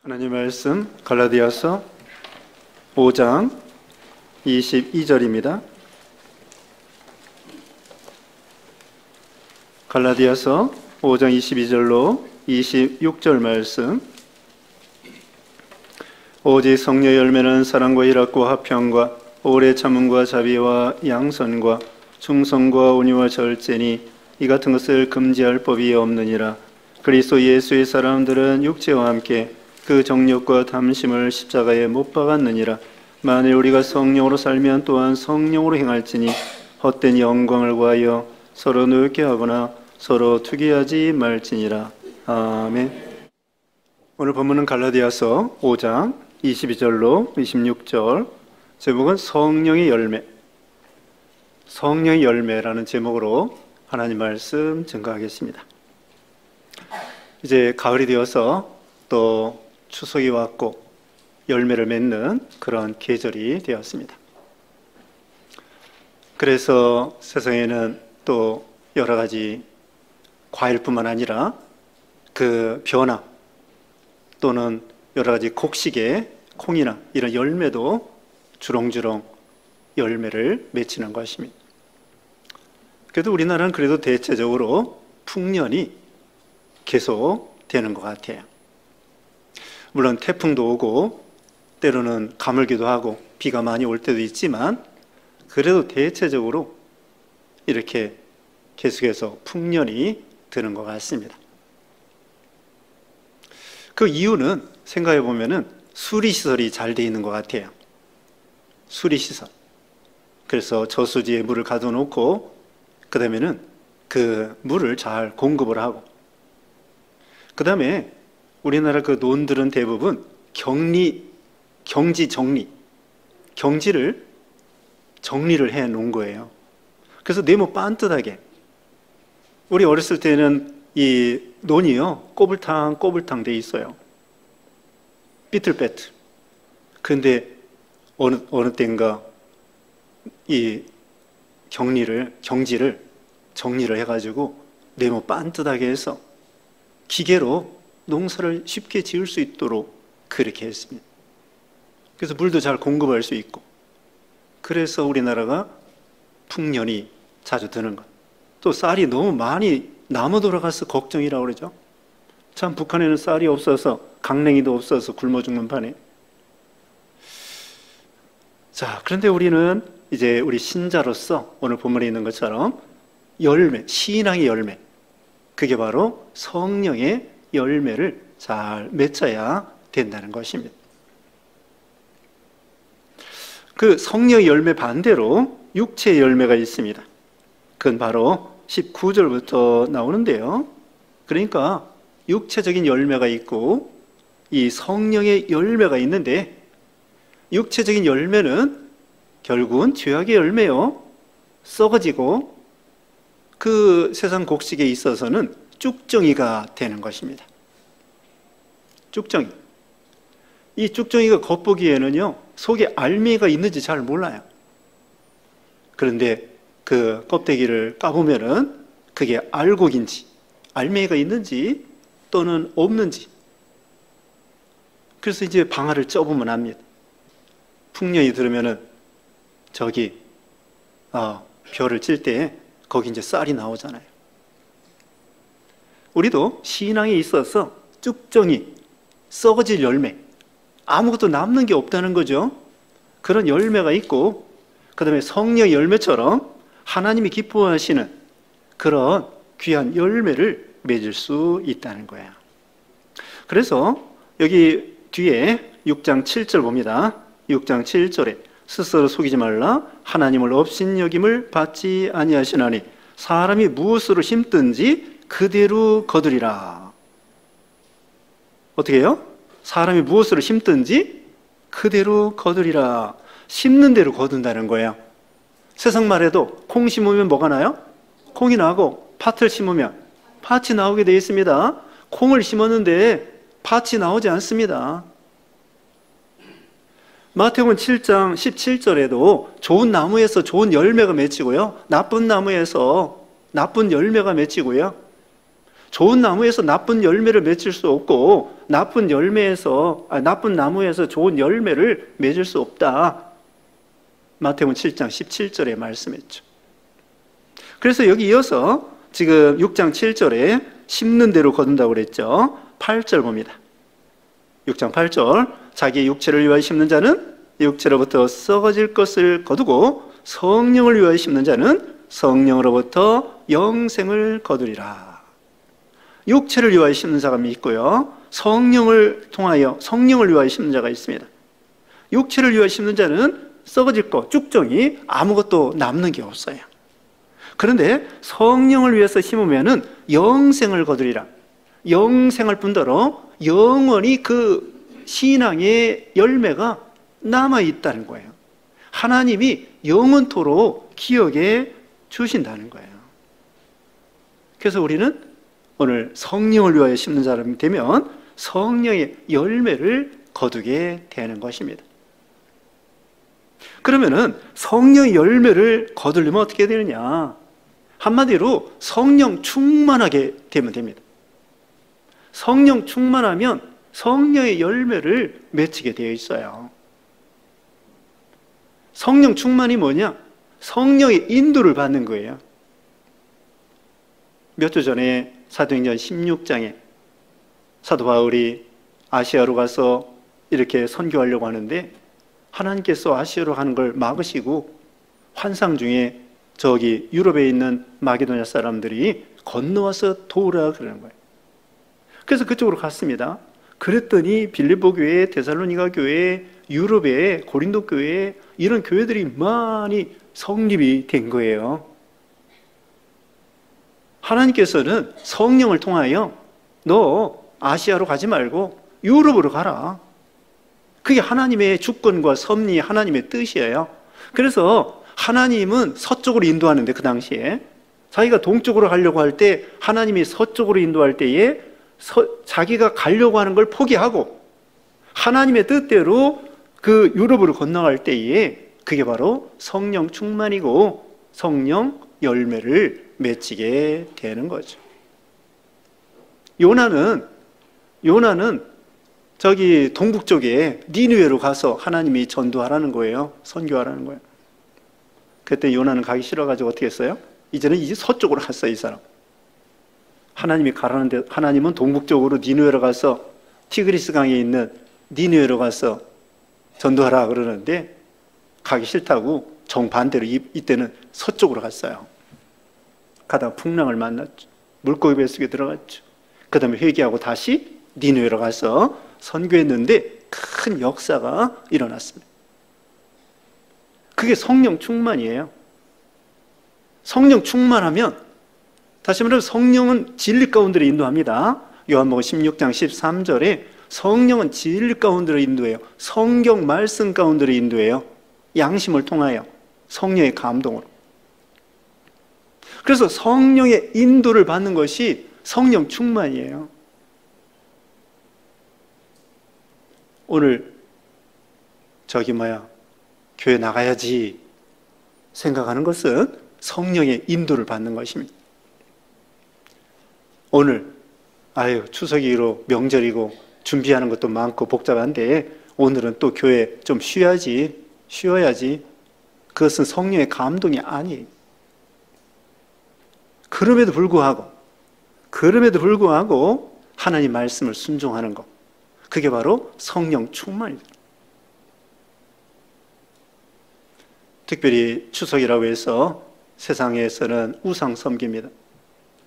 하나님 말씀 갈라디아서 5장 22절입니다. 갈라디아서 5장 22절로 26절 말씀. 오직 성령의 열매는 사랑과 희락과 화평과 오래 참음과 자비와 양선과 충성과 온유와 절제니 이 같은 것을 금지할 법이 없느니라. 그리스도 예수의 사람들은 육체와 함께 그 정욕과 탐심을 십자가에 못 박았느니라. 만일 우리가 성령으로 살면 또한 성령으로 행할지니 헛된 영광을 구하여 서로 노엽게 하거나 서로 투기하지 말지니라. 아멘. 오늘 본문은 갈라디아서 5장 22절로 26절, 제목은 성령의 열매, 성령의 열매라는 제목으로 하나님 말씀 증거하겠습니다. 이제 가을이 되어서 또 추석이 왔고 열매를 맺는 그런 계절이 되었습니다. 그래서 세상에는 또 여러 가지 과일뿐만 아니라 그 벼나 또는 여러 가지 곡식의 콩이나 이런 열매도 주렁주렁 열매를 맺히는 것입니다. 그래도 우리나라는 그래도 대체적으로 풍년이 계속 되는 것 같아요. 물론 태풍도 오고 때로는 가물기도 하고 비가 많이 올 때도 있지만 그래도 대체적으로 이렇게 계속해서 풍년이 드는 것 같습니다. 그 이유는 생각해 보면은 수리시설이 잘 돼 있는 것 같아요. 수리시설. 그래서 저수지에 물을 가둬놓고 그 다음에는 그 물을 잘 공급을 하고, 그 다음에 우리나라 그 논들은 대부분 경지를 정리를 해 놓은 거예요. 그래서 네모 반듯하게. 우리 어렸을 때는 이 논이요 꼬불탕 돼 있어요. 삐뚤빼뚤. 근데 어느 때인가 이 경지를 정리를 해가지고 네모 반듯하게 해서 기계로 농사를 쉽게 지을 수 있도록 그렇게 했습니다. 그래서 물도 잘 공급할 수 있고, 그래서 우리나라가 풍년이 자주 드는 것. 또 쌀이 너무 많이 남아 돌아가서 걱정이라고 그러죠. 참 북한에는 쌀이 없어서 강냉이도 없어서 굶어 죽는 판에. 자, 그런데 우리는 이제 우리 신자로서 오늘 본문에 있는 것처럼 열매, 신앙의 열매, 그게 바로 성령의 열매를 잘 맺어야 된다는 것입니다. 그 성령의 열매 반대로 육체의 열매가 있습니다. 그건 바로 19절부터 나오는데요. 그러니까 육체적인 열매가 있고 이 성령의 열매가 있는데, 육체적인 열매는 결국은 죄악의 열매요. 썩어지고 그 세상 곡식에 있어서는 쭉정이가 되는 것입니다. 쭉정이. 이 쭉정이가 겉보기에는요 속에 알맹이가 있는지 잘 몰라요. 그런데 그 껍데기를 까보면은 그게 알곡인지 알맹이가 있는지 또는 없는지, 그래서 이제 방아를 쪄보면 압니다. 풍년이 들으면은 저기 벼를 찔 때 거기 이제 쌀이 나오잖아요. 우리도 신앙에 있어서 쭉정이, 썩어질 열매, 아무것도 남는 게 없다는 거죠. 그런 열매가 있고, 그 다음에 성령의 열매처럼 하나님이 기뻐하시는 그런 귀한 열매를 맺을 수 있다는 거예요. 그래서 여기 뒤에 6장 7절 봅니다. 6장 7절에 스스로 속이지 말라. 하나님을 업신여김을 받지 아니하시나니 사람이 무엇으로 심든지 그대로 거두리라. 어떻게 해요? 사람이 무엇으로 심든지 그대로 거두리라. 심는 대로 거둔다는 거예요. 세상 말해도 콩 심으면 뭐가 나요? 콩이 나고, 팥을 심으면 팥이 나오게 되어 있습니다. 콩을 심었는데 팥이 나오지 않습니다. 마태복음 7장 17절에도 좋은 나무에서 좋은 열매가 맺히고요, 나쁜 나무에서 나쁜 열매가 맺히고요, 좋은 나무에서 나쁜 열매를 맺을 수 없고 나쁜 나무에서 좋은 열매를 맺을 수 없다. 마태복음 7장 17절에 말씀했죠. 그래서 여기 이어서 지금 6장 7절에 심는 대로 거둔다고 그랬죠. 8절 봅니다. 6장 8절 자기의 육체를 위하여 심는 자는 육체로부터 썩어질 것을 거두고 성령을 위하여 심는 자는 성령으로부터 영생을 거두리라. 육체를 위하여 심는 사가 있고요, 성령을 통하여 성령을 위하여 심는 자가 있습니다. 육체를 위하여 심는 자는 썩어질 것, 쭉정이 아무것도 남는 게 없어요. 그런데 성령을 위해서 심으면은 영생을 거두리라. 영생할 뿐더러 영원히 그 신앙의 열매가 남아있다는 거예요. 하나님이 영원토록 기억해 주신다는 거예요. 그래서 우리는 오늘 성령을 위하여 심는 사람이 되면 성령의 열매를 거두게 되는 것입니다. 그러면은 성령의 열매를 거두려면 어떻게 되느냐? 한마디로 성령 충만하게 되면 됩니다. 성령 충만하면 성령의 열매를 맺히게 되어 있어요. 성령 충만이 뭐냐? 성령의 인도를 받는 거예요. 몇 주 전에 사도행전 16장에 사도 바울이 아시아로 가서 이렇게 선교하려고 하는데 하나님께서 아시아로 가는 걸 막으시고 환상 중에 저기 유럽에 있는 마게도냐 사람들이 건너와서 도우라 그러는 거예요. 그래서 그쪽으로 갔습니다. 그랬더니 빌립보 교회, 데살로니가 교회, 유럽의 고린도 교회, 이런 교회들이 많이 성립이 된 거예요. 하나님께서는 성령을 통하여 너 아시아로 가지 말고 유럽으로 가라. 그게 하나님의 주권과 섭리, 하나님의 뜻이에요. 그래서 하나님은 서쪽으로 인도하는데 그 당시에 자기가 동쪽으로 가려고 할 때 하나님이 서쪽으로 인도할 때에 자기가 가려고 하는 걸 포기하고 하나님의 뜻대로 그 유럽으로 건너갈 때에 그게 바로 성령 충만이고 성령 열매를 맺히게 되는 거죠. 요나는 저기 동북 쪽에 니느웨로 가서 하나님이 전도하라는 거예요. 선교하라는 거예요. 그때 요나는 가기 싫어가지고 어떻게 했어요? 이제 서쪽으로 갔어요, 이 사람. 하나님이 가라는데 하나님은 동북쪽으로 니느웨로 가서 티그리스 강에 있는 니느웨로 가서 전도하라 그러는데 가기 싫다고 정반대로 이때는 서쪽으로 갔어요. 가다가 풍랑을 만났죠. 물고기 뱃속에 들어갔죠. 그 다음에 회개하고 다시 니느웨로 가서 선교했는데 큰 역사가 일어났습니다. 그게 성령 충만이에요. 성령 충만하면, 다시 말하면 성령은 진리 가운데로 인도합니다. 요한복음 16장 13절에 성령은 진리 가운데로 인도해요. 성경 말씀 가운데로 인도해요. 양심을 통하여 성령의 감동으로. 그래서 성령의 인도를 받는 것이 성령 충만이에요. 오늘 교회 나가야지 생각하는 것은 성령의 인도를 받는 것입니다. 오늘 추석이로 명절이고 준비하는 것도 많고 복잡한데 오늘은 또 교회 좀 쉬어야지. 그것은 성령의 감동이 아니에요. 그럼에도 불구하고 하나님 말씀을 순종하는 것, 그게 바로 성령 충만이다. 특별히 추석이라고 해서 세상에서는 우상 섬깁니다.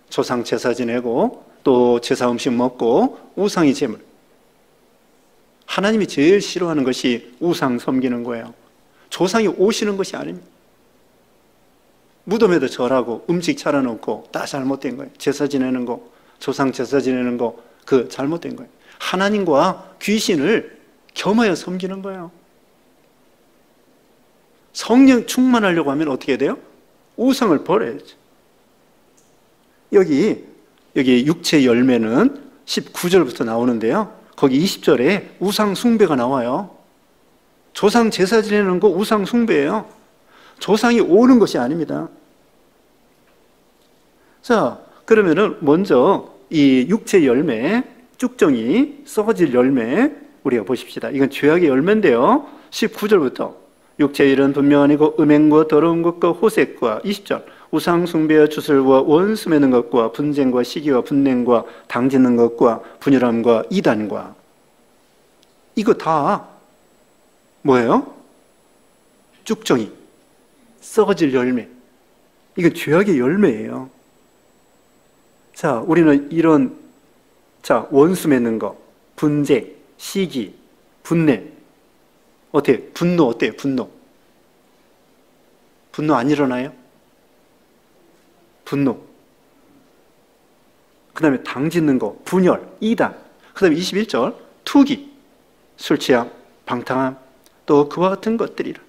조상 제사 지내고 또 제사 음식 먹고 우상이 제물. 하나님이 제일 싫어하는 것이 우상 섬기는 거예요. 조상이 오시는 것이 아닙니다. 무덤에도 절하고 음식 차려놓고 다 잘못된 거예요. 제사 지내는 거, 조상 제사 지내는 거, 그 잘못된 거예요. 하나님과 귀신을 겸하여 섬기는 거예요. 성령 충만하려고 하면 어떻게 돼요? 우상을 버려야죠. 여기 육체 열매는 19절부터 나오는데요. 거기 20절에 우상 숭배가 나와요. 조상 제사 지내는 거 우상 숭배예요. 조상이 오는 것이 아닙니다. 자, 그러면은 먼저 이 육체 열매, 쭉정이 썩어질 열매 우리가 보십시다. 이건 죄악의 열매인데요. 19절부터 육체의 일은 분명 아니고 음행과 더러운 것과 호색과 20절 우상 숭배와 주술과 원수 맺는 것과 분쟁과 시기와 분냉과 당짓는 것과 분열함과 이단과 이거 다 뭐예요? 쭉정이 썩어질 열매. 이건 죄악의 열매예요. 자, 우리는 이런 원수 맺는 거, 분쟁, 시기, 분냄. 어때요? 분노 어때요? 분노. 분노 안 일어나요? 분노. 그 다음에 당짓는 거, 분열, 이단. 그 다음에 21절, 투기, 술 취함, 방탕함, 또 그와 같은 것들이라.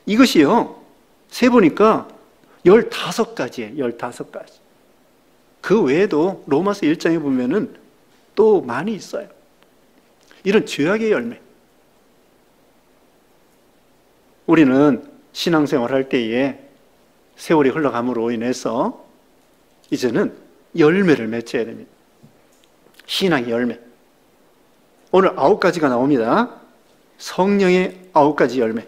이것이요, 세보니까 15가지예요. 15가지. 그 외에도 로마서 1장에 보면은 또 많이 있어요. 이런 죄악의 열매. 우리는 신앙생활 할 때에 세월이 흘러감으로 인해서 이제는 열매를 맺어야 됩니다. 신앙의 열매. 오늘 9가지가 나옵니다. 성령의 9가지 열매.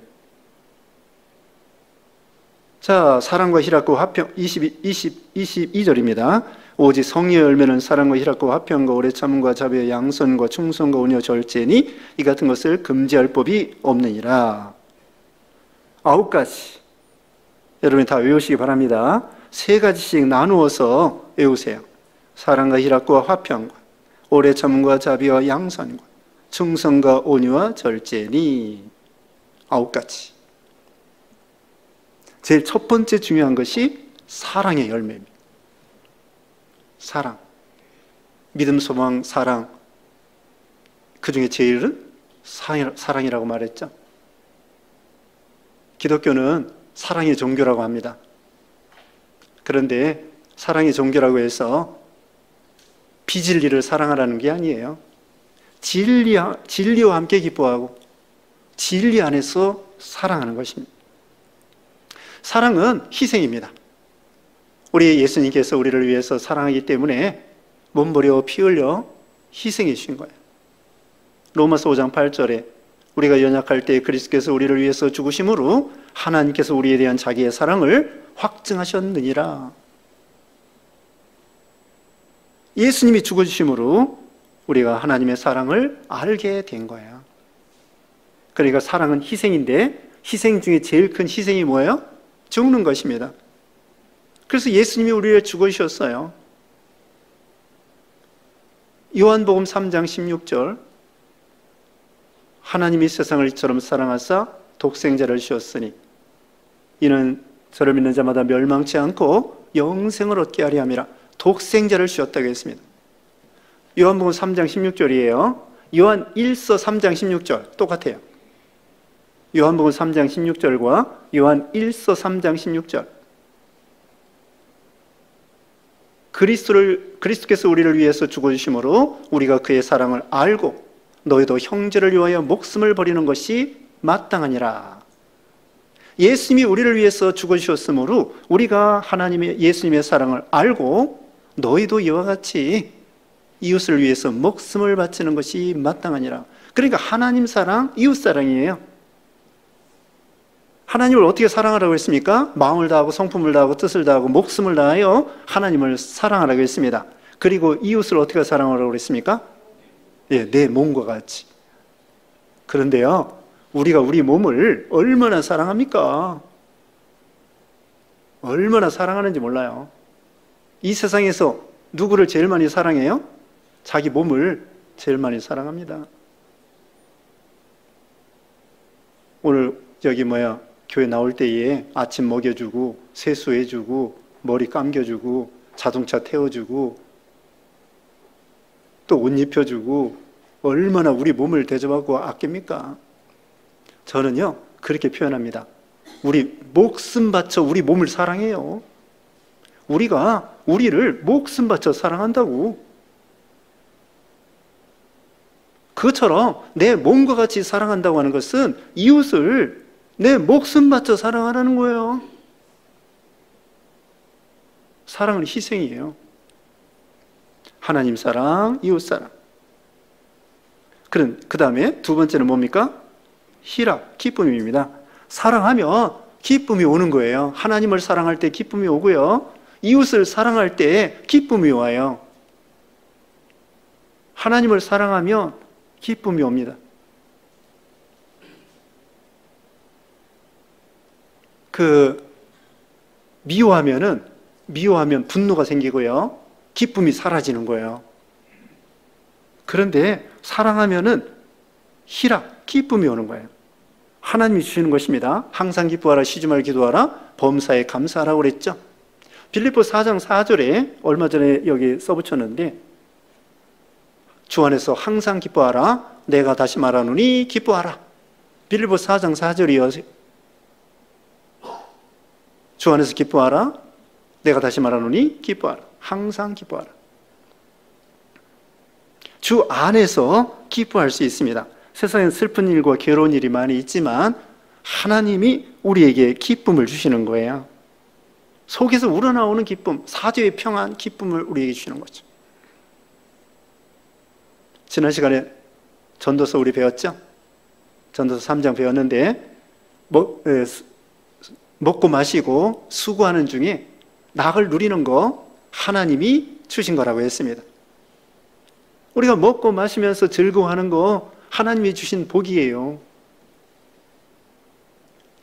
자, 사랑과 희락과 화평 22절입니다. 오직 성령의 열매는 사랑과 희락과 화평과 오래 참음과 자비와 양선과 충성과 온유와 절제니 이 같은 것을 금지할 법이 없느니라. 9가지. 여러분이 다 외우시기 바랍니다. 3가지씩 나누어서 외우세요. 사랑과 희락과 화평과 오래 참음과 자비와 양선과 충성과 온유와 절제니 9가지. 제일 첫 번째 중요한 것이 사랑의 열매입니다. 사랑. 믿음, 소망, 사랑. 그 중에 제일은 사랑이라고 말했죠. 기독교는 사랑의 종교라고 합니다. 그런데 사랑의 종교라고 해서 비진리를 사랑하라는 게 아니에요. 진리와 함께 기뻐하고 진리 안에서 사랑하는 것입니다. 사랑은 희생입니다. 우리 예수님께서 우리를 위해서 사랑하기 때문에 몸버려 피 흘려 희생해 주신 거예요. 로마서 5장 8절에 우리가 연약할 때 그리스도께서 우리를 위해서 죽으심으로 하나님께서 우리에 대한 자기의 사랑을 확증하셨느니라. 예수님이 죽어주심으로 우리가 하나님의 사랑을 알게 된 거예요. 그러니까 사랑은 희생인데 희생 중에 제일 큰 희생이 뭐예요? 죽는 것입니다. 그래서 예수님이 우리를 죽으셨어요. 요한복음 3장 16절 하나님이 세상을 이처럼 사랑하사 독생자를 주었으니 이는 저를 믿는 자마다 멸망치 않고 영생을 얻게 하려 함이라. 독생자를 주셨다고 했습니다. 요한복음 3장 16절이에요. 요한 1서 3장 16절 똑같아요. 요한복음 3장 16절과 요한 1서 3장 16절. 그리스도께서 우리를 위해서 죽어주심으로 우리가 그의 사랑을 알고 너희도 형제를 위하여 목숨을 버리는 것이 마땅하니라. 예수님이 우리를 위해서 죽어주셨으므로 우리가 예수님의 사랑을 알고 너희도 이와 같이 이웃을 위해서 목숨을 바치는 것이 마땅하니라. 그러니까 하나님 사랑, 이웃 사랑이에요. 하나님을 어떻게 사랑하라고 했습니까? 마음을 다하고 성품을 다하고 뜻을 다하고 목숨을 다하여 하나님을 사랑하라고 했습니다. 그리고 이웃을 어떻게 사랑하라고 했습니까? 예, 내 몸과 같이. 그런데요, 우리가 우리 몸을 얼마나 사랑합니까? 얼마나 사랑하는지 몰라요. 이 세상에서 누구를 제일 많이 사랑해요? 자기 몸을 제일 많이 사랑합니다. 오늘 교회 나올 때에 아침 먹여주고 세수해주고 머리 감겨주고 자동차 태워주고 또 옷 입혀주고 얼마나 우리 몸을 대접하고 아낍니까? 저는요 그렇게 표현합니다. 우리 목숨 바쳐 우리 몸을 사랑해요. 우리가 우리를 목숨 바쳐 사랑한다고. 그것처럼 내 몸과 같이 사랑한다고 하는 것은 이웃을 내 목숨 바쳐 사랑하라는 거예요. 사랑은 희생이에요. 하나님 사랑, 이웃 사랑. 그 다음에 두 번째는 뭡니까? 희락, 기쁨입니다. 사랑하면 기쁨이 오는 거예요. 하나님을 사랑할 때 기쁨이 오고요. 이웃을 사랑할 때 기쁨이 와요. 하나님을 사랑하면 기쁨이 옵니다. 미워하면 분노가 생기고요. 기쁨이 사라지는 거예요. 그런데 사랑하면은 희락, 기쁨이 오는 거예요. 하나님이 주시는 것입니다. 항상 기뻐하라, 쉬지 말고 기도하라, 범사에 감사하라고 그랬죠. 빌립보 4장 4절에 얼마 전에 여기 써붙였는데, 주 안에서 항상 기뻐하라, 내가 다시 말하노니 기뻐하라. 빌립보 4장 4절이요. 주 안에서 기뻐하라, 내가 다시 말하노니 기뻐하라. 항상 기뻐하라. 주 안에서 기뻐할 수 있습니다. 세상엔 슬픈 일과 괴로운 일이 많이 있지만 하나님이 우리에게 기쁨을 주시는 거예요. 속에서 우러나오는 기쁨, 사죄의 평안, 기쁨을 우리에게 주시는 거죠. 지난 시간에 전도서 우리 배웠죠? 전도서 3장 배웠는데 먹고 마시고 수고하는 중에 낙을 누리는 거 하나님이 주신 거라고 했습니다. 우리가 먹고 마시면서 즐거워하는 거 하나님이 주신 복이에요.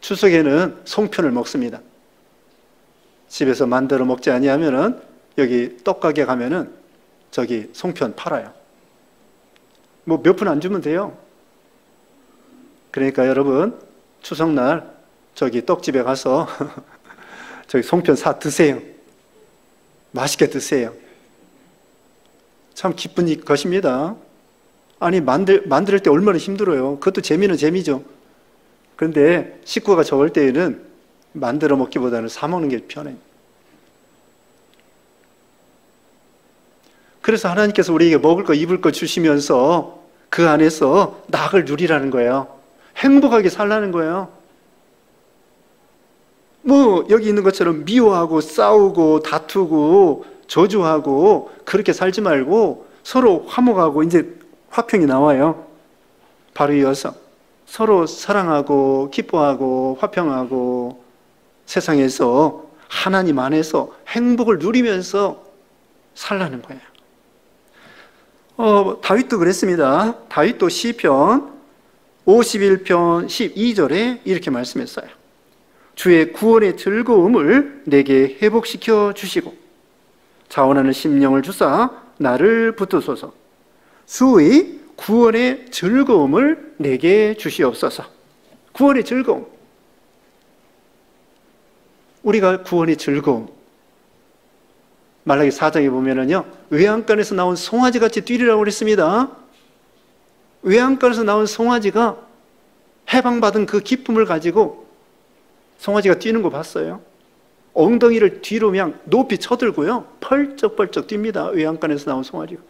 추석에는 송편을 먹습니다. 집에서 만들어 먹지 아니하면은 여기 떡가게 가면은 저기 송편 팔아요. 뭐 몇 푼 안 주면 돼요. 그러니까 여러분 추석날 저기 떡집에 가서 저기 송편 사 드세요. 맛있게 드세요. 참 기쁜 것입니다. 아니 만들 때 얼마나 힘들어요. 그것도 재미는 재미죠. 그런데 식구가 적을 때에는 만들어 먹기보다는 사 먹는 게 편해요. 그래서 하나님께서 우리에게 먹을 거 입을 거 주시면서 그 안에서 낙을 누리라는 거예요. 행복하게 살라는 거예요. 뭐 여기 있는 것처럼 미워하고 싸우고 다투고 저주하고 그렇게 살지 말고 서로 화목하고, 이제 화평이 나와요. 바로 이어서 서로 사랑하고 기뻐하고 화평하고 세상에서 하나님 안에서 행복을 누리면서 살라는 거예요. 다윗도 그랬습니다. 다윗도 시편 51편 12절에 이렇게 말씀했어요. 주의 구원의 즐거움을 내게 회복시켜 주시고 자원하는 심령을 주사 나를 붙드소서. 주의 구원의 즐거움을 내게 주시옵소서. 구원의 즐거움. 우리가 구원의 즐거움. 말라기 4장에 보면은요, 외양간에서 나온 송아지 같이 뛰리라고 그랬습니다. 외양간에서 나온 송아지가 해방받은 그 기쁨을 가지고 송아지가 뛰는 거 봤어요? 엉덩이를 뒤로 그냥 높이 쳐들고요, 펄쩍펄쩍 뜁니다. 외양간에서 나온 송아지가.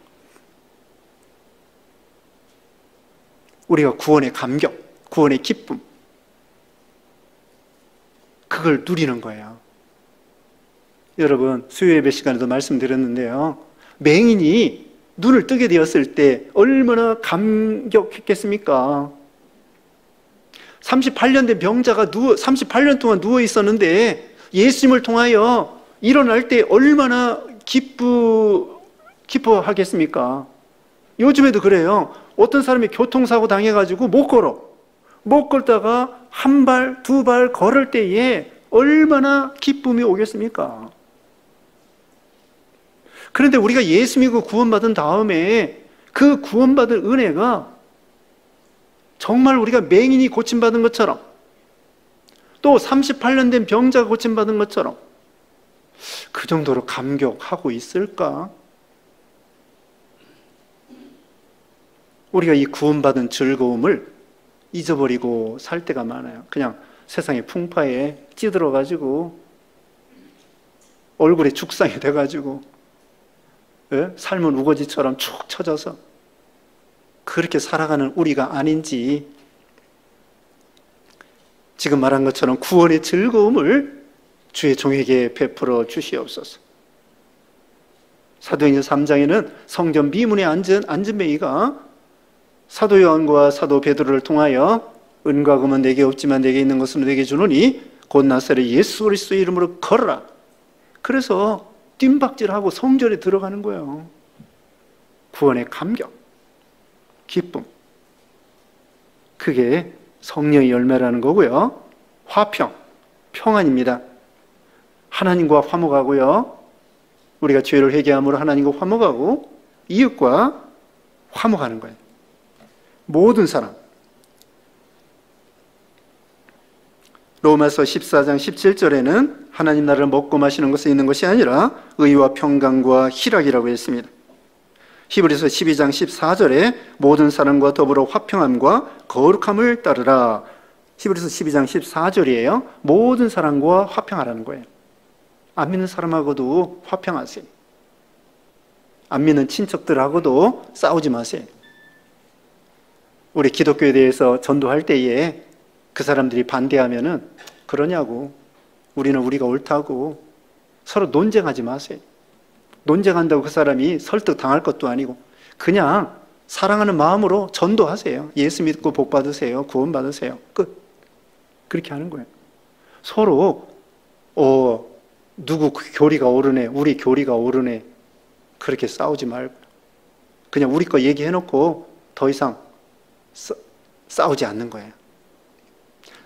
우리가 구원의 감격, 구원의 기쁨, 그걸 누리는 거예요. 여러분, 수요 예배 시간에도 말씀드렸는데요, 맹인이 눈을 뜨게 되었을 때 얼마나 감격했겠습니까? 38년 된 병자가 38년 동안 누워 있었는데 예수님을 통하여 일어날 때 얼마나 기뻐하겠습니까? 요즘에도 그래요. 어떤 사람이 교통사고 당해가지고 못 걷다가 한 발, 두 발 걸을 때에 얼마나 기쁨이 오겠습니까? 그런데 우리가 예수 믿고 구원받은 다음에 그 구원받은 은혜가 정말 우리가 맹인이 고침받은 것처럼, 또 38년 된 병자가 고침받은 것처럼 그 정도로 감격하고 있을까? 우리가 이 구원받은 즐거움을 잊어버리고 살 때가 많아요. 그냥 세상의 풍파에 찌들어가지고 얼굴에 죽상이 돼가지고, 예? 삶은 우거지처럼 축 처져서 그렇게 살아가는 우리가 아닌지, 지금 말한 것처럼 구원의 즐거움을 주의 종에게 베풀어 주시옵소서. 사도행전 3장에는 성전 미문에 앉은 뱅이가 사도 요한과 사도 베드로를 통하여 은과 금은 내게 없지만 내게 있는 것은 내게 주노니 곧 나사렛 예수 그리스도의 이름으로 걸어라. 그래서 뜀박질하고 성전에 들어가는 거예요. 구원의 감격, 기쁨. 그게 성령의 열매라는 거고요. 화평, 평안입니다. 하나님과 화목하고요. 우리가 죄를 회개함으로 하나님과 화목하고 이웃과 화목하는 거예요. 모든 사람. 로마서 14장 17절에는 하나님 나라를 먹고 마시는 것에 있는 것이 아니라 의와 평강과 희락이라고 했습니다. 히브리서 12장 14절에 모든 사람과 더불어 화평함과 거룩함을 따르라. 히브리서 12장 14절이에요. 모든 사람과 화평하라는 거예요. 안 믿는 사람하고도 화평하세요. 안 믿는 친척들하고도 싸우지 마세요. 우리 기독교에 대해서 전도할 때에 그 사람들이 반대하면은 그러냐고, 우리는 우리가 옳다고, 서로 논쟁하지 마세요. 논쟁한다고 그 사람이 설득당할 것도 아니고 그냥 사랑하는 마음으로 전도하세요. 예수 믿고 복 받으세요. 구원 받으세요. 끝. 그렇게 하는 거예요. 서로 누구 교리가 옳으네, 우리 교리가 옳으네, 그렇게 싸우지 말고 그냥 우리 거 얘기해놓고 더 이상 싸우지 않는 거예요.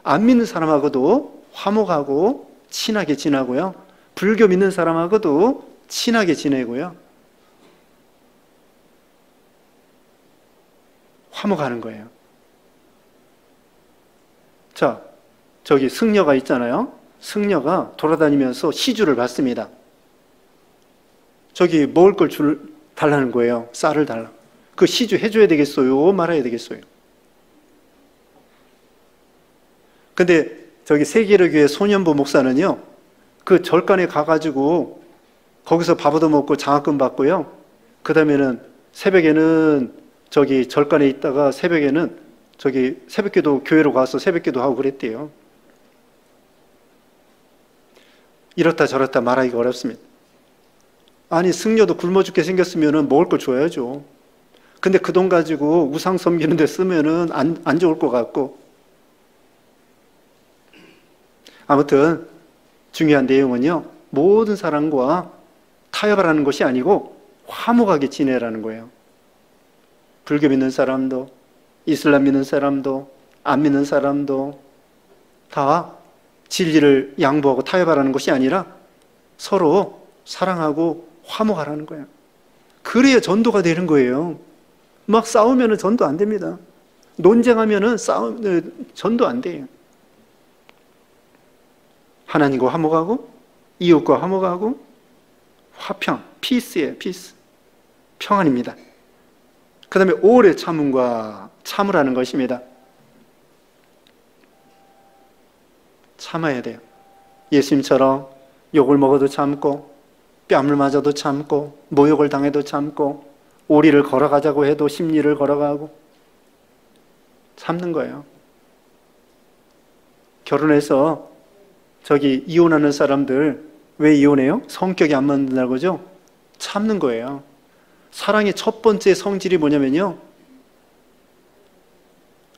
안 믿는 사람하고도 화목하고 친하게 지나고요. 불교 믿는 사람하고도 친하게 지내고요. 화목하는 거예요. 자, 저기 승려가 있잖아요. 승려가 돌아다니면서 시주를 받습니다. 저기 먹을 걸 달라는 거예요. 쌀을 달라. 그 시주 해줘야 되겠어요? 말아야 되겠어요? 근데 저기 세계로교회 소년부 목사는요, 그 절간에 가가지고 거기서 밥 얻어먹고 장학금 받고요. 그 다음에는 새벽에는 저기 절간에 있다가 새벽에는 저기 새벽기도 교회로 가서 새벽기도 하고 그랬대요. 이렇다 저렇다 말하기가 어렵습니다. 아니, 승려도 굶어 죽게 생겼으면 먹을 걸 줘야죠. 근데 그 돈 가지고 우상 섬기는 데 쓰면은 안 좋을 것 같고. 아무튼 중요한 내용은요, 모든 사람과 타협하라는 것이 아니고 화목하게 지내라는 거예요. 불교 믿는 사람도, 이슬람 믿는 사람도, 안 믿는 사람도 다 진리를 양보하고 타협하라는 것이 아니라 서로 사랑하고 화목하라는 거예요. 그래야 전도가 되는 거예요. 막 싸우면 전도 안 됩니다. 논쟁하면 전도 안 돼요. 하나님과 화목하고 이웃과 화목하고 화평, 피스예요. 피스. 평안입니다. 그 다음에 오래 참음과 참으라는 것입니다. 참아야 돼요. 예수님처럼 욕을 먹어도 참고, 뺨을 맞아도 참고, 모욕을 당해도 참고, 오리를 걸어가자고 해도 십리를 걸어가고 참는 거예요. 결혼해서 저기 이혼하는 사람들 왜 이혼해요? 성격이 안 맞는다는 거죠? 참는 거예요. 사랑의 첫 번째 성질이 뭐냐면요,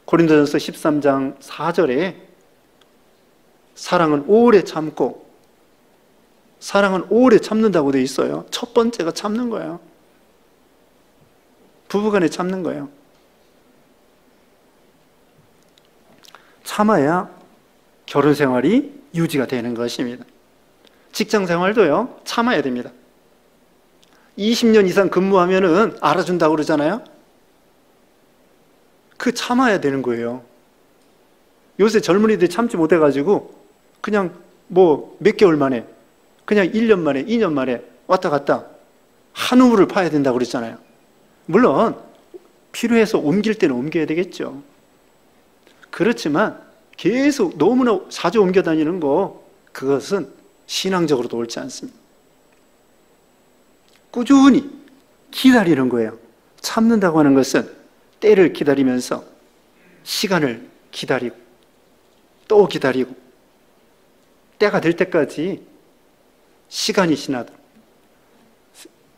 고린도전서 13장 4절에 사랑은 오래 참고, 사랑은 오래 참는다고 되어 있어요. 첫 번째가 참는 거예요. 부부간에 참는 거예요. 참아야 결혼 생활이 유지가 되는 것입니다. 직장 생활도요, 참아야 됩니다. 20년 이상 근무하면은 알아준다고 그러잖아요. 그 참아야 되는 거예요. 요새 젊은이들이 참지 못해가지고 그냥 뭐 몇 개월 만에, 그냥 1년 만에, 2년 만에 왔다 갔다 한 우물을 파야 된다고 그랬잖아요. 물론 필요해서 옮길 때는 옮겨야 되겠죠. 그렇지만 계속 너무나 자주 옮겨 다니는 거, 그것은 신앙적으로도 옳지 않습니다. 꾸준히 기다리는 거예요. 참는다고 하는 것은 때를 기다리면서 시간을 기다리고 또 기다리고 때가 될 때까지 시간이 지나도록.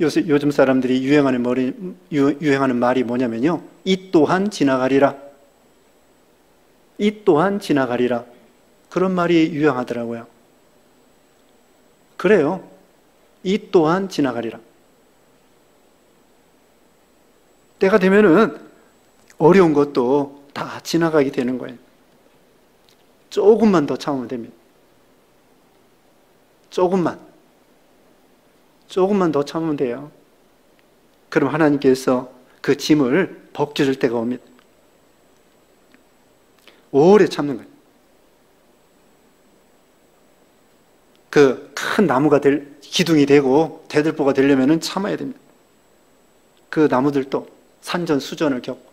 요즘 사람들이 유행하는 말이 뭐냐면요. 이 또한 지나가리라. 이 또한 지나가리라. 그런 말이 유행하더라고요. 그래요. 이 또한 지나가리라. 때가 되면은 어려운 것도 다 지나가게 되는 거예요. 조금만 더 참으면 됩니다. 조금만 더 참으면 돼요. 그럼 하나님께서 그 짐을 벗겨줄 때가 옵니다. 오래 참는 거예요. 그 큰 나무가 기둥이 되고 대들보가 되려면 참아야 됩니다. 그 나무들도 산전수전을 겪고,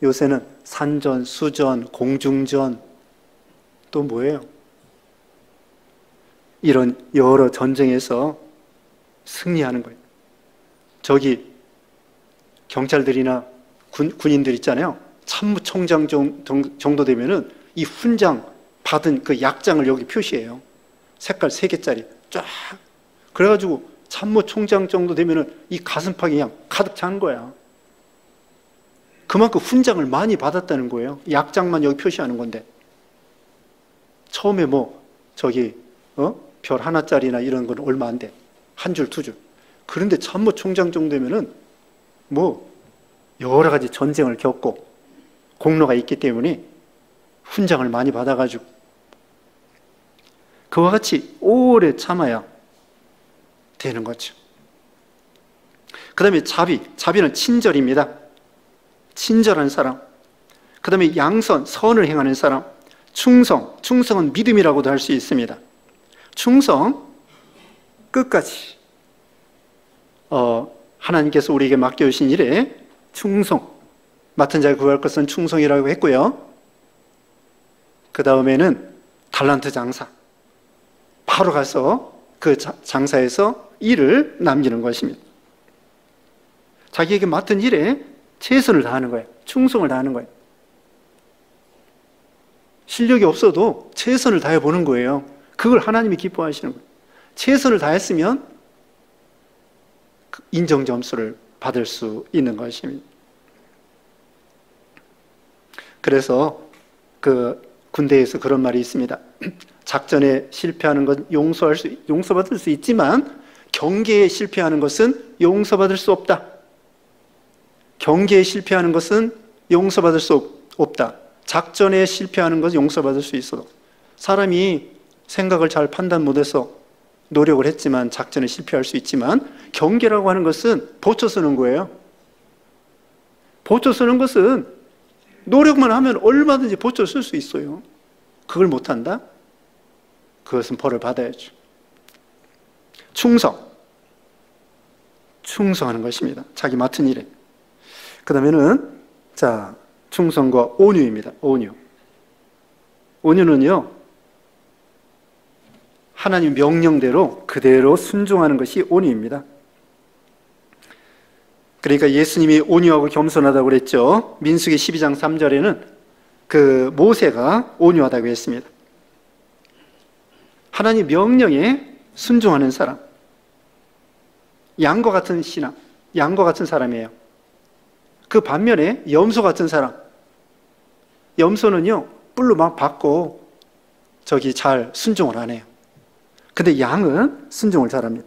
요새는 산전, 수전, 공중전, 또 뭐예요? 이런 여러 전쟁에서 승리하는 거예요. 저기 경찰들이나 군인들 있잖아요. 참모총장 정도 되면은 이 훈장 받은 그 약장을 여기 표시해요. 색깔 3개짜리 쫙. 그래가지고 참모총장 정도 되면은 이 가슴팍이 그냥 가득 찬 거야. 그만큼 훈장을 많이 받았다는 거예요. 약장만 여기 표시하는 건데. 처음에 별 하나짜리나 이런 건 얼마 안 돼. 한 줄, 2줄. 그런데 참모총장 정도 되면은 여러 가지 전쟁을 겪고 공로가 있기 때문에 훈장을 많이 받아가지고 그와 같이 오래 참아야 되는 거죠. 그 다음에 자비는 친절입니다. 친절한 사람. 그 다음에 양선, 선을 행하는 사람. 충성은 믿음이라고도 할 수 있습니다. 충성, 끝까지 하나님께서 우리에게 맡겨주신 일에 충성, 맡은 자가 구할 것은 충성이라고 했고요. 그 다음에는 달란트 장사, 바로 가서 그 장사에서 일을 남기는 것입니다. 자기에게 맡은 일에 최선을 다하는 거예요. 충성을 다하는 거예요. 실력이 없어도 최선을 다해보는 거예요. 그걸 하나님이 기뻐하시는 거예요. 최선을 다했으면 인정 점수를 받을 수 있는 것입니다. 그래서 그 군대에서 그런 말이 있습니다. 작전에 실패하는 건 용서받을 수 있지만 경계에 실패하는 것은 용서받을 수 없다. 경계에 실패하는 것은 용서받을 수 없다. 작전에 실패하는 것은 용서받을 수 있어도 사람이 생각을 잘 판단 못해서 노력을 했지만 작전에 실패할 수 있지만 경계라고 하는 것은 보초 쓰는 거예요. 보초 쓰는 것은 노력만 하면 얼마든지 보초를 쓸 수 있어요. 그걸 못한다? 그것은 벌을 받아야죠. 충성하는 것입니다. 자기 맡은 일에. 그 다음에는 충성과 온유입니다. 온유는요, 하나님 명령대로 그대로 순종하는 것이 온유입니다. 그러니까 예수님이 온유하고 겸손하다고 그랬죠. 민수기 12장 3절에는 그 모세가 온유하다고 했습니다. 하나님 명령에 순종하는 사람, 양과 같은 신앙, 양과 같은 사람이에요. 그 반면에 염소 같은 사람, 염소는요 뿔로 막 받고 잘 순종을 안 해요. 근데 양은 순종을 잘합니다.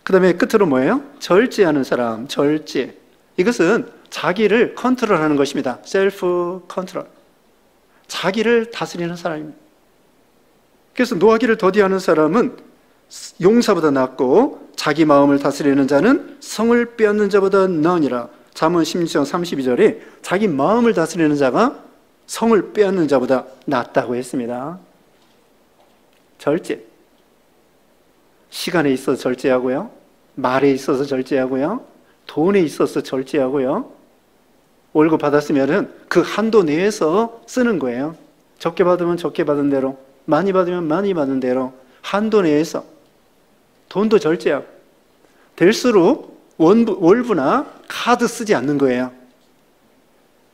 그 다음에 끝으로 뭐예요? 절제하는 사람, 절제. 이것은 자기를 컨트롤하는 것입니다. 셀프 컨트롤. 자기를 다스리는 사람입니다. 그래서 노하기를 더디하는 사람은 용사보다 낫고 자기 마음을 다스리는 자는 성을 빼앗는 자보다 나으니라. 잠언 16장 32절에 자기 마음을 다스리는 자가 성을 빼앗는 자보다 낫다고 했습니다. 절제. 시간에 있어서 절제하고요. 말에 있어서 절제하고요. 돈에 있어서 절제하고요. 월급 받았으면 그 한도 내에서 쓰는 거예요. 적게 받으면 적게 받은 대로, 많이 받으면 많이 받은 대로 한도 내에서 돈도 절제하고 될수록 월부나 카드 쓰지 않는 거예요.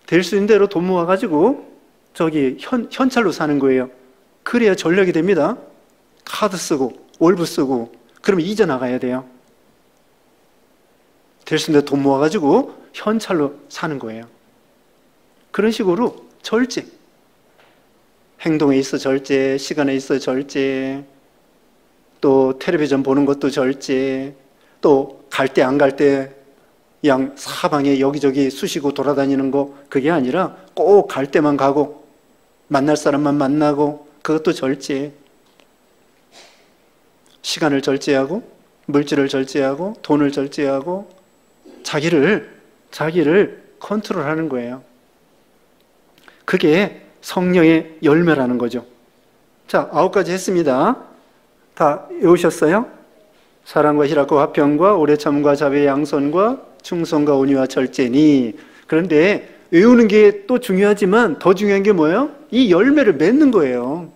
될 수 있는 대로 돈 모아가지고 현찰로 사는 거예요. 그래야 전략이 됩니다. 카드 쓰고 월부 쓰고 그러면 이자 나가야 돼요. 될 수 있는데 돈 모아가지고 현찰로 사는 거예요. 그런 식으로 절제. 행동에 있어 절제, 시간에 있어 절제, 또 텔레비전 보는 것도 절제, 또 갈 때 안 갈 때 그냥 사방에 여기저기 쑤시고 돌아다니는 거, 그게 아니라 꼭 갈 때만 가고 만날 사람만 만나고, 그것도 절제. 시간을 절제하고 물질을 절제하고 돈을 절제하고 자기를 컨트롤하는 거예요. 그게 성령의 열매라는 거죠. 자, 9가지 했습니다. 다 외우셨어요? 사랑과 희락과 화평과 오래 참음과 자비의 양선과 충성과 온유와 절제니. 그런데 외우는 게 또 중요하지만 더 중요한 게 뭐예요? 이 열매를 맺는 거예요.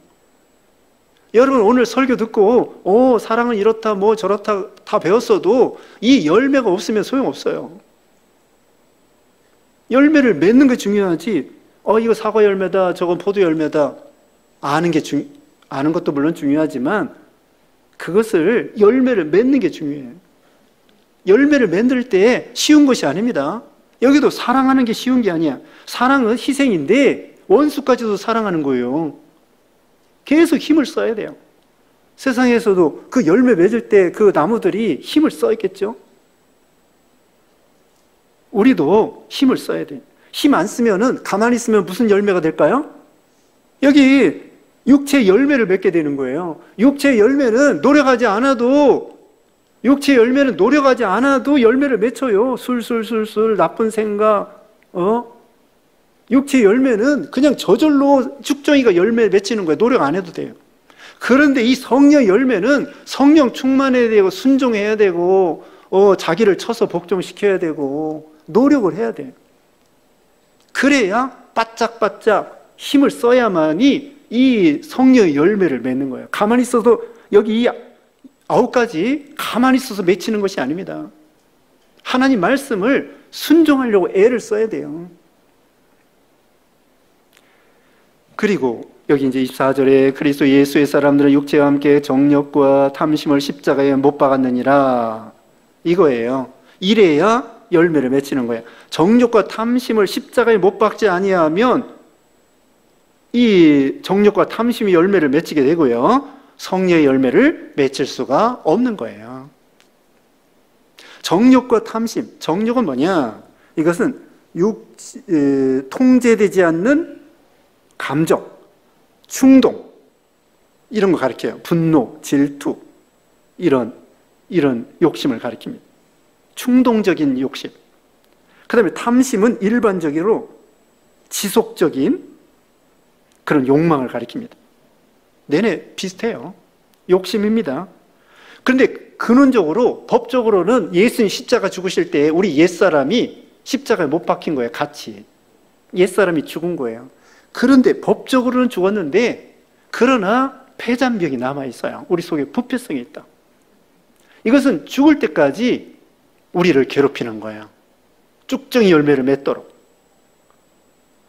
여러분 오늘 설교 듣고 사랑은 이렇다 뭐 저렇다 다 배웠어도 이 열매가 없으면 소용없어요. 열매를 맺는 게 중요하지. 이거 사과 열매다, 저건 포도 열매다, 아는 것도 물론 중요하지만 그것을 열매를 맺는 게 중요해요. 열매를 만들 때 쉬운 것이 아닙니다. 여기도 사랑하는 게 쉬운 게 아니야. 사랑은 희생인데 원수까지도 사랑하는 거예요. 계속 힘을 써야 돼요. 세상에서도 그 열매 맺을 때 그 나무들이 힘을 써있겠죠? 우리도 힘을 써야 돼요. 힘 안 쓰면은, 가만히 있으면 무슨 열매가 될까요? 여기 육체의 열매를 맺게 되는 거예요. 육체의 열매는 노력하지 않아도 열매를 맺혀요. 술술 나쁜 생각, 육체의 열매는 그냥 저절로 쭉정이가 열매 맺히는 거예요. 노력 안 해도 돼요. 그런데 이 성령 열매는 성령 충만해야 되고 순종해야 되고 자기를 쳐서 복종시켜야 되고 노력을 해야 돼요. 그래야 바짝바짝 힘을 써야만이 이 성령의 열매를 맺는 거예요. 가만히 있어도 여기 이 9가지 가만히 있어서 맺히는 것이 아닙니다. 하나님 말씀을 순종하려고 애를 써야 돼요. 그리고 여기 이제 24절에 그리스도 예수의 사람들은 육체와 함께 정욕과 탐심을 십자가에 못 박았느니라, 이거예요. 이래야 열매를 맺히는 거예요. 정욕과 탐심을 십자가에 못 박지 아니하면 이 정욕과 탐심이 열매를 맺히게 되고요, 성령의 열매를 맺힐 수가 없는 거예요. 정욕과 탐심, 정욕은 뭐냐? 이것은 통제되지 않는 감정, 충동, 이런 거 가리켜요. 분노, 질투, 이런 욕심을 가리킵니다. 충동적인 욕심. 그 다음에 탐심은 일반적으로 지속적인 그런 욕망을 가리킵니다. 내내 비슷해요. 욕심입니다. 그런데 근원적으로, 법적으로는 예수님 십자가 죽으실 때 우리 옛사람이 십자가에 못 박힌 거예요. 같이. 옛사람이 죽은 거예요. 그런데 법적으로는 죽었는데, 그러나 폐잔병이 남아있어요. 우리 속에 부패성이 있다. 이것은 죽을 때까지 우리를 괴롭히는 거예요. 쭉정이 열매를 맺도록.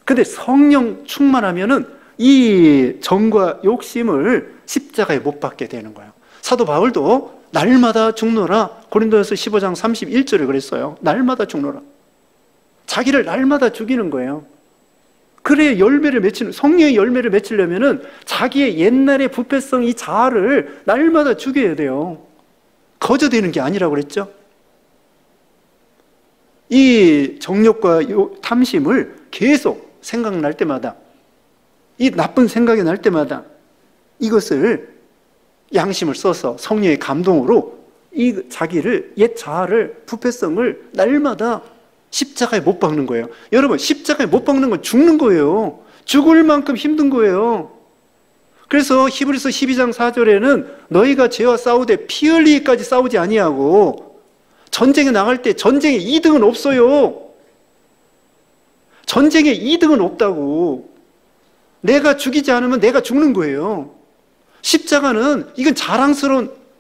근데 성령 충만하면은 이 정과 욕심을 십자가에 못 박게 되는 거예요. 사도 바울도 날마다 죽노라, 고린도전서 15장 31절에 그랬어요. 날마다 죽노라. 자기를 날마다 죽이는 거예요. 그래 열매를 맺히는, 성령의 열매를 맺히려면은 자기의 옛날의 부패성, 이 자아를 날마다 죽여야 돼요. 거저되는 게 아니라고 그랬죠. 이 정욕과 탐심을 계속 생각날 때마다, 이 나쁜 생각이 날 때마다 이것을 양심을 써서 성령의 감동으로 이 자기를, 옛 자아를, 부패성을 날마다 십자가에 못 박는 거예요. 여러분, 십자가에 못 박는 건 죽는 거예요. 죽을 만큼 힘든 거예요. 그래서 히브리서 12장 4절에는 너희가 죄와 싸우되 피 흘리기까지 싸우지 아니하고, 전쟁에 나갈 때 전쟁에 2등은 없어요. 전쟁에 2등은 없다고. 내가 죽이지 않으면 내가 죽는 거예요. 십자가는, 이건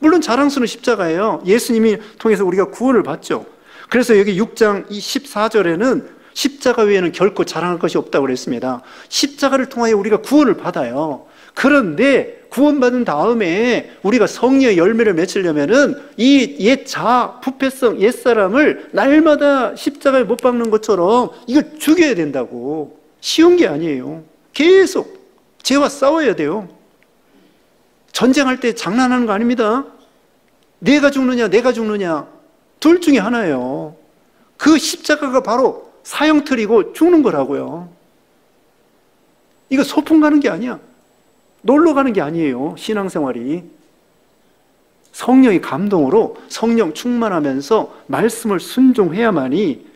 물론 자랑스러운 십자가예요. 예수님이 통해서 우리가 구원을 받죠. 그래서 여기 6장 14절에는 십자가 외에는 결코 자랑할 것이 없다고 그랬습니다. 십자가를 통하여 우리가 구원을 받아요. 그런데 구원받은 다음에 우리가 성령의 열매를 맺으려면은 이 옛 자아, 부패성, 옛사람을 날마다 십자가에 못 박는 것처럼 이걸 죽여야 된다고. 쉬운 게 아니에요. 계속 죄와 싸워야 돼요. 전쟁할 때 장난하는 거 아닙니다. 내가 죽느냐 내가 죽느냐 둘 중에 하나예요. 그 십자가가 바로 사형틀이고 죽는 거라고요. 이거 소풍 가는 게 아니야. 놀러 가는 게 아니에요. 신앙생활이. 성령의 감동으로 성령 충만하면서 말씀을 순종해야만이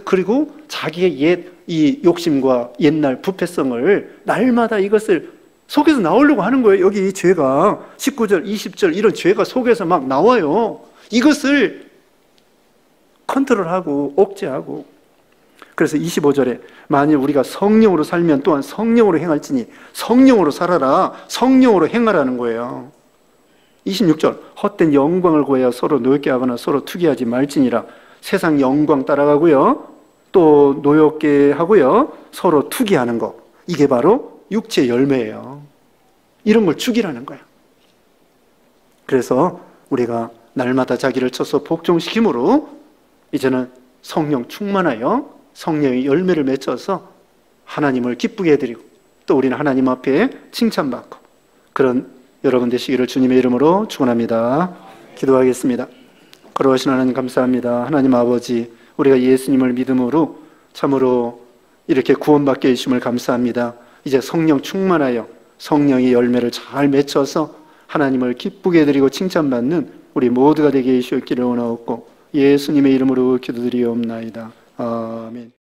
그리고 자기의 옛 이 욕심과 옛날 부패성을 날마다 이것을 속에서 나오려고 하는 거예요. 여기 죄가 19절, 20절 이런 죄가 속에서 막 나와요. 이것을 컨트롤하고 억제하고. 그래서 25절에 만일 우리가 성령으로 살면 또한 성령으로 행할지니 성령으로 살아라, 성령으로 행하라는 거예요. 26절 헛된 영광을 구하여 서로 노엽게 하거나 서로 투기하지 말지니라. 세상 영광 따라가고요, 또 노엽게 하고요, 서로 투기하는 것, 이게 바로 육체의 열매예요. 이런 걸 죽이라는 거예요. 그래서 우리가 날마다 자기를 쳐서 복종시킴으로 이제는 성령 충만하여 성령의 열매를 맺어서 하나님을 기쁘게 해드리고 또 우리는 하나님 앞에 칭찬받고 그런 여러분 되시기를 주님의 이름으로 축원합니다. 기도하겠습니다. 거룩하신 하나님 감사합니다. 하나님 아버지, 우리가 예수님을 믿음으로 참으로 이렇게 구원받게 해주심을 감사합니다. 이제 성령 충만하여 성령의 열매를 잘 맺혀서 하나님을 기쁘게 해드리고 칭찬받는 우리 모두가 되게 해주시기를 원하옵고 예수님의 이름으로 기도드리옵나이다. 아멘.